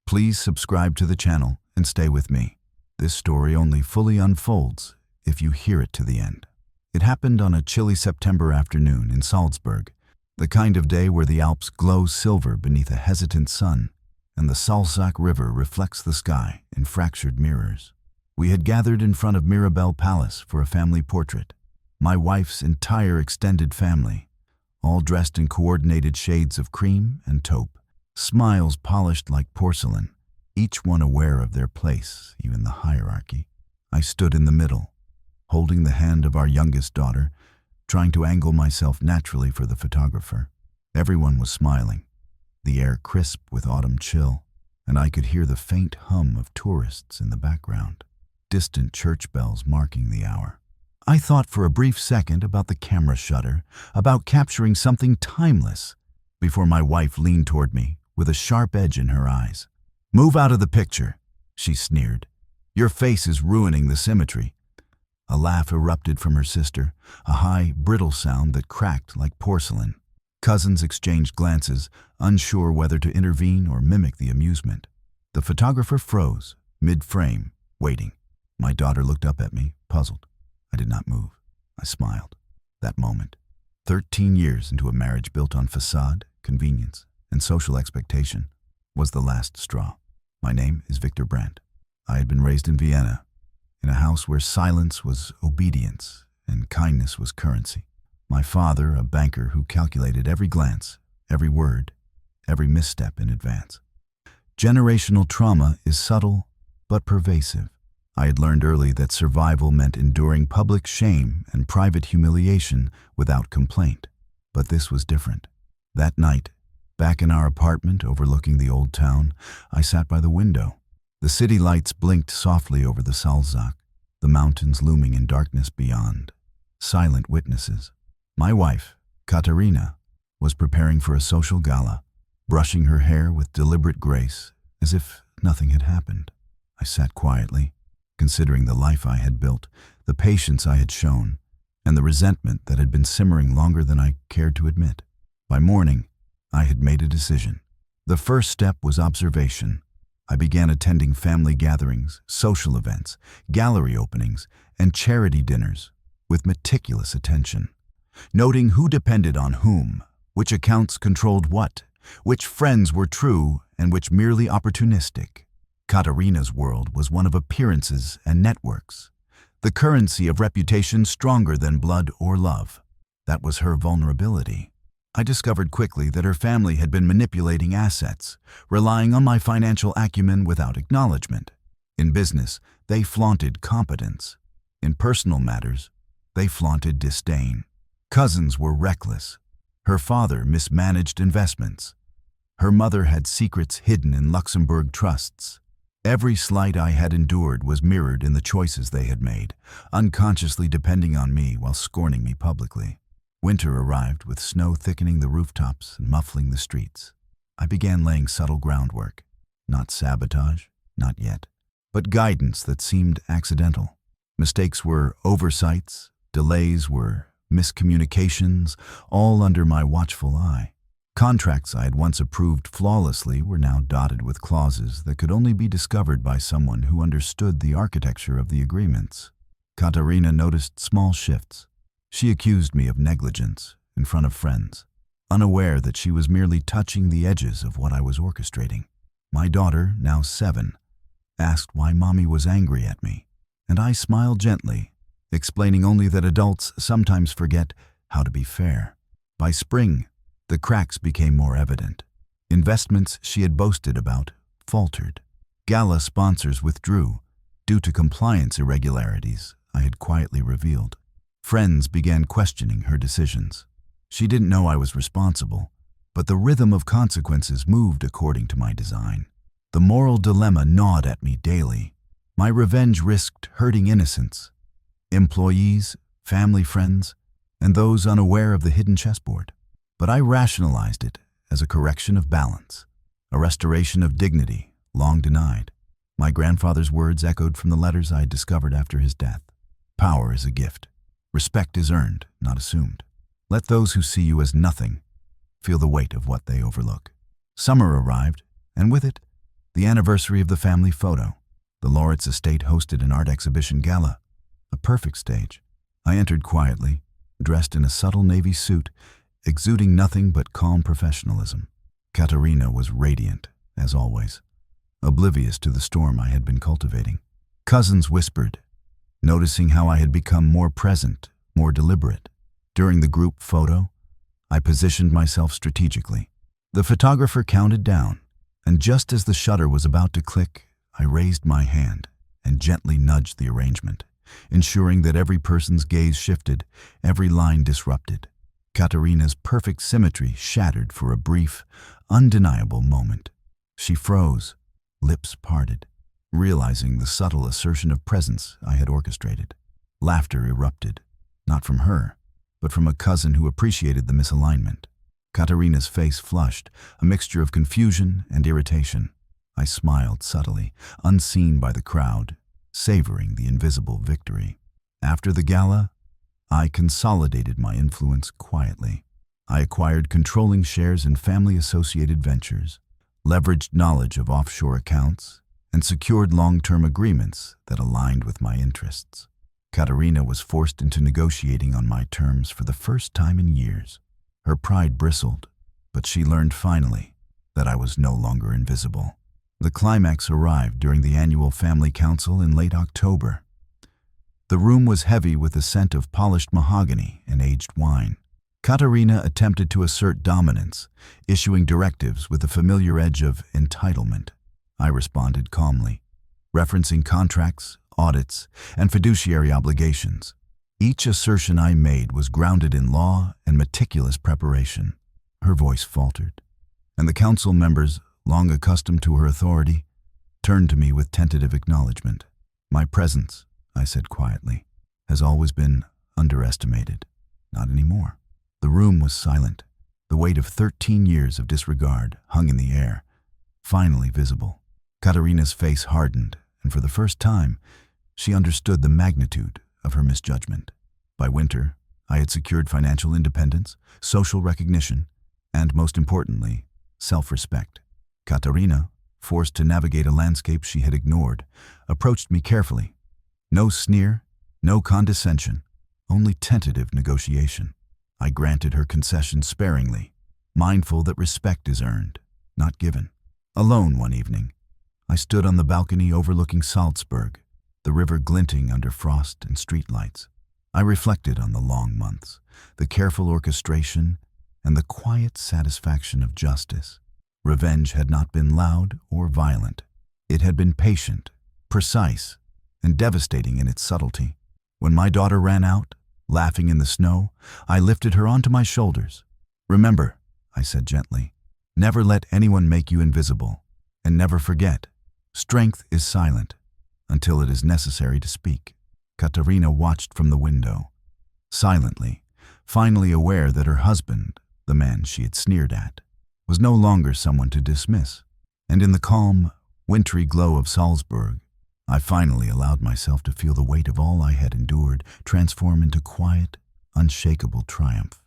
Please subscribe to the channel and stay with me. This story only fully unfolds if you hear it to the end. It happened on a chilly September afternoon in Salzburg, the kind of day where the Alps glow silver beneath a hesitant sun and the Salzach River reflects the sky in fractured mirrors. We had gathered in front of Mirabell Palace for a family portrait. My wife's entire extended family, all dressed in coordinated shades of cream and taupe, smiles polished like porcelain, each one aware of their place, even the hierarchy. I stood in the middle, holding the hand of our youngest daughter, trying to angle myself naturally for the photographer. Everyone was smiling, the air crisp with autumn chill, and I could hear the faint hum of tourists in the background, distant church bells marking the hour. I thought for a brief second about the camera shutter, about capturing something timeless, before my wife leaned toward me with a sharp edge in her eyes. "Move out of the picture," she sneered. "Your face is ruining the symmetry." A laugh erupted from her sister, a high, brittle sound that cracked like porcelain. Cousins exchanged glances, unsure whether to intervene or mimic the amusement. The photographer froze, mid-frame, waiting. My daughter looked up at me, puzzled. I did not move. I smiled. That moment, 13 years into a marriage built on facade, convenience, and social expectation, was the last straw. My name is Victor Brandt. I had been raised in Vienna, in a house where silence was obedience and kindness was currency. My father, a banker who calculated every glance, every word, every misstep in advance. Generational trauma is subtle but pervasive. I had learned early that survival meant enduring public shame and private humiliation without complaint. But this was different. That night, back in our apartment overlooking the old town, I sat by the window. The city lights blinked softly over the Salzach, the mountains looming in darkness beyond. Silent witnesses. My wife, Katharina, was preparing for a social gala, brushing her hair with deliberate grace, as if nothing had happened. I sat quietly, considering the life I had built, the patience I had shown, and the resentment that had been simmering longer than I cared to admit. By morning, I had made a decision. The first step was observation. I began attending family gatherings, social events, gallery openings, and charity dinners with meticulous attention, noting who depended on whom, which accounts controlled what, which friends were true and which merely opportunistic. Katharina's world was one of appearances and networks, the currency of reputation stronger than blood or love. That was her vulnerability. I discovered quickly that her family had been manipulating assets, relying on my financial acumen without acknowledgement. In business, they flaunted competence. In personal matters, they flaunted disdain. Cousins were reckless. Her father mismanaged investments. Her mother had secrets hidden in Luxembourg trusts. Every slight I had endured was mirrored in the choices they had made, unconsciously depending on me while scorning me publicly. Winter arrived with snow thickening the rooftops and muffling the streets. I began laying subtle groundwork. Not sabotage, not yet, but guidance that seemed accidental. Mistakes were oversights, delays were miscommunications, all under my watchful eye. Contracts I had once approved flawlessly were now dotted with clauses that could only be discovered by someone who understood the architecture of the agreements. Katharina noticed small shifts. She accused me of negligence in front of friends, unaware that she was merely touching the edges of what I was orchestrating. My daughter, now 7, asked why Mommy was angry at me, and I smiled gently, explaining only that adults sometimes forget how to be fair. By spring, the cracks became more evident. Investments she had boasted about faltered. Gala sponsors withdrew due to compliance irregularities I had quietly revealed. Friends began questioning her decisions. She didn't know I was responsible, but the rhythm of consequences moved according to my design. The moral dilemma gnawed at me daily. My revenge risked hurting innocents, employees, family friends, and those unaware of the hidden chessboard. But I rationalized it as a correction of balance, a restoration of dignity long denied. My grandfather's words echoed from the letters I had discovered after his death. Power is a gift. Respect is earned, not assumed. Let those who see you as nothing feel the weight of what they overlook. Summer arrived, and with it, The anniversary of the family photo. The laureate's estate hosted an art exhibition gala. A perfect stage. I entered quietly, dressed in a subtle navy suit, exuding nothing but calm professionalism. Katerina was radiant, as always, oblivious to the storm I had been cultivating. Cousins whispered, noticing how I had become more present, more deliberate. During the group photo, I positioned myself strategically. The photographer counted down, and just as the shutter was about to click, I raised my hand and gently nudged the arrangement, ensuring that every person's gaze shifted, every line disrupted. Katerina's perfect symmetry shattered for a brief, undeniable moment. She froze, lips parted, realizing the subtle assertion of presence I had orchestrated. Laughter erupted, not from her, but from a cousin who appreciated the misalignment. Katerina's face flushed, a mixture of confusion and irritation. I smiled subtly, unseen by the crowd, savoring the invisible victory. After the gala, I consolidated my influence quietly. I acquired controlling shares in family-associated ventures, leveraged knowledge of offshore accounts, and secured long-term agreements that aligned with my interests. Katerina was forced into negotiating on my terms for the first time in years. Her pride bristled, but she learned finally that I was no longer invisible. The climax arrived during the annual family council in late October. The room was heavy with the scent of polished mahogany and aged wine. Katerina attempted to assert dominance, issuing directives with the familiar edge of entitlement. I responded calmly, referencing contracts, audits, and fiduciary obligations. Each assertion I made was grounded in law and meticulous preparation. Her voice faltered, and the council members, long accustomed to her authority, turned to me with tentative acknowledgement. My presence, I said quietly, has always been underestimated. Not anymore. The room was silent. The weight of 13 years of disregard hung in the air, finally visible. Katerina's face hardened, and for the first time, she understood the magnitude of her misjudgment. By winter, I had secured financial independence, social recognition, and most importantly, self-respect. Katerina, forced to navigate a landscape she had ignored, approached me carefully. No sneer, no condescension, only tentative negotiation. I granted her concessions sparingly, mindful that respect is earned, not given. Alone one evening, I stood on the balcony overlooking Salzburg, the river glinting under frost and streetlights. I reflected on the long months, the careful orchestration, and the quiet satisfaction of justice. Revenge had not been loud or violent. It had been patient, precise, and devastating in its subtlety. When my daughter ran out, laughing in the snow, I lifted her onto my shoulders. "Remember," I said gently, "never let anyone make you invisible. And never forget, strength is silent until it is necessary to speak." Katerina watched from the window, silently, finally aware that her husband, the man she had sneered at, was no longer someone to dismiss. And in the calm, wintry glow of Salzburg, I finally allowed myself to feel the weight of all I had endured transform into quiet, unshakable triumph.